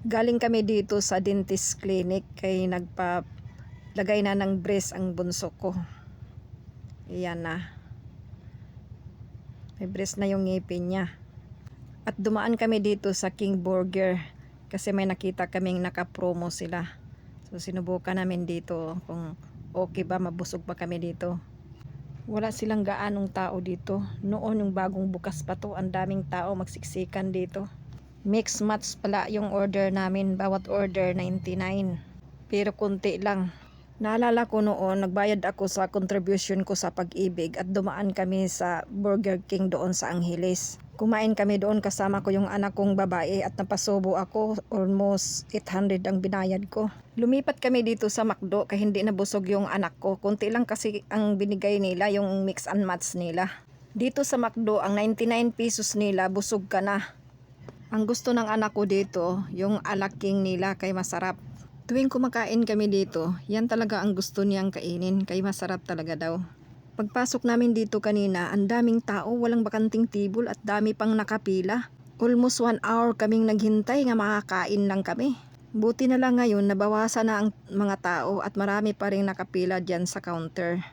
Galing kami dito sa dentist clinic kay nagpalagay na ng brace ang bunso ko. Ayan na. May brace na yung ngipin niya. At dumaan kami dito sa King Burger kasi may nakita kaming naka-promo sila. So sinubukan namin dito kung okay ba, mabusog pa kami dito. Wala silang gaanong tao dito. Noon yung bagong bukas pa to, ang daming tao magsiksikan dito. Mix match pala yung order namin, bawat order 99. Pero kunti lang. Naalala ko noon, nagbayad ako sa contribution ko sa Pag-ibig at dumaan kami sa Burger King doon sa Angeles. Kumain kami doon kasama ko yung anak kong babae at napasubo ako, almost 800 ang binayad ko. Lumipat kami dito sa McDo kaya hindi nabusog yung anak ko. Kunti lang kasi ang binigay nila, yung mix and match nila. Dito sa McDo, ang 99 pesos nila, busog ka na. Ang gusto ng anak ko dito, yung alaking nila kay masarap. Tuwing kumakain kami dito, yan talaga ang gusto niyang kainin kay masarap talaga daw. Pagpasok namin dito kanina, ang daming tao, walang bakanting table at dami pang nakapila. Almost 1 hour kaming naghintay nga makakain lang kami. Buti na lang ngayon nabawasan na ang mga tao at marami pa rin nakapila dyan sa counter.